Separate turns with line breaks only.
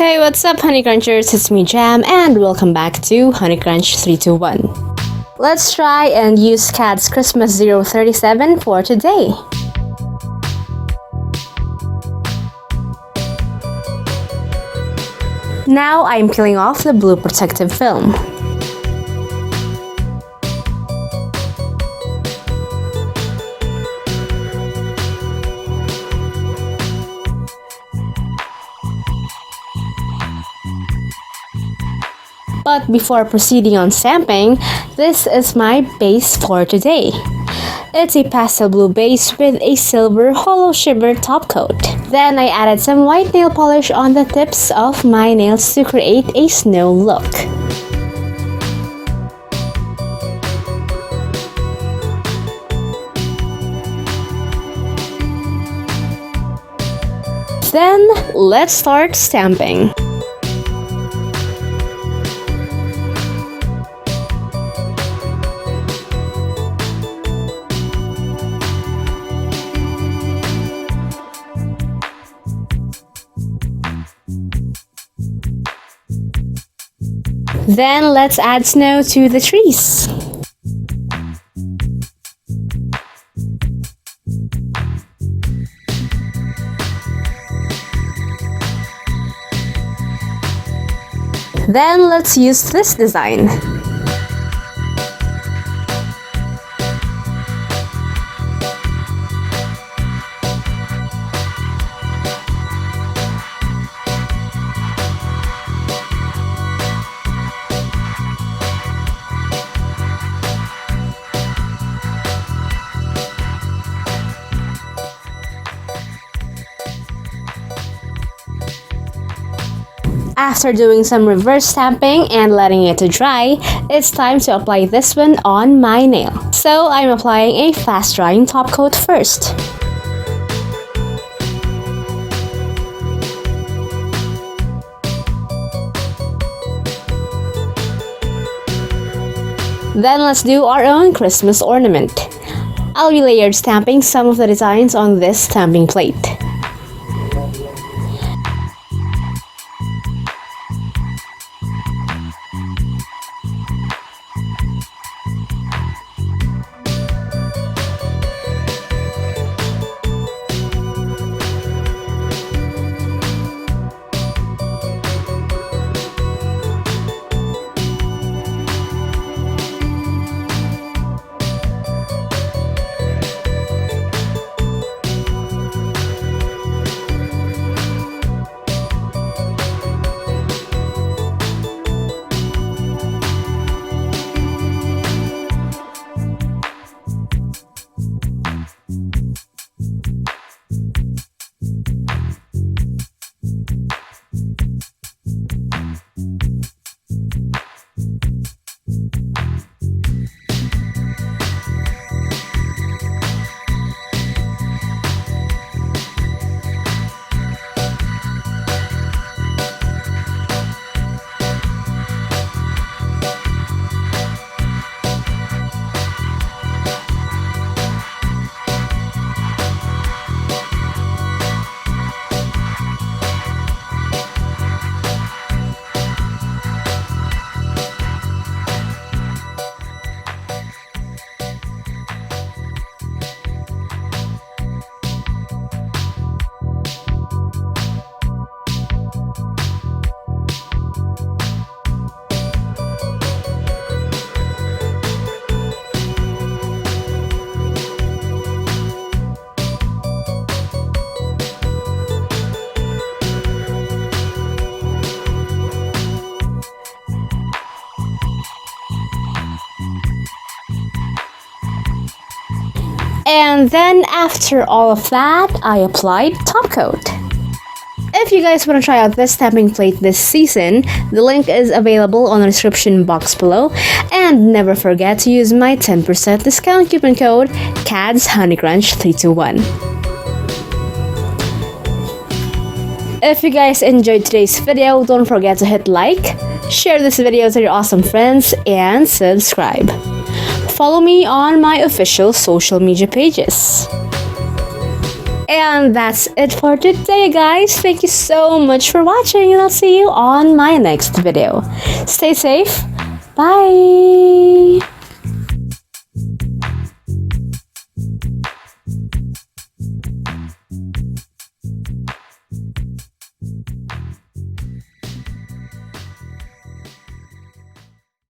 Hey, what's up, honeycrunchers? It's me, Jam, and welcome back to honeycrunch321. Let's try and use KADS Christmas 037 for today. Now I'm peeling off the blue protective film. But before proceeding on stamping, this is my base for today. It's a pastel blue base with a silver hollow shimmer top coat. Then I added some white nail polish on the tips of my nails to create a snow look. Then let's start stamping. Then let's add snow to the trees. Then let's use this design. After doing some reverse stamping and letting it to dry, it's time to apply this one on my nail. So I'm applying a fast drying top coat first. Then let's do our own Christmas ornament. I'll be layered stamping some of the designs on this stamping plate. And then after all of that, I applied top coat. If you guys want to try out this stamping plate this season, the link is available on the description box below. And never forget to use my 10% discount coupon code KADS honeycrunch321. If you guys enjoyed today's video, don't forget to hit like, share this video to your awesome friends, and subscribe. Follow me on my official social media pages. And that's it for today, guys. Thank you so much for watching, and I'll see you on my next video. Stay safe. Bye.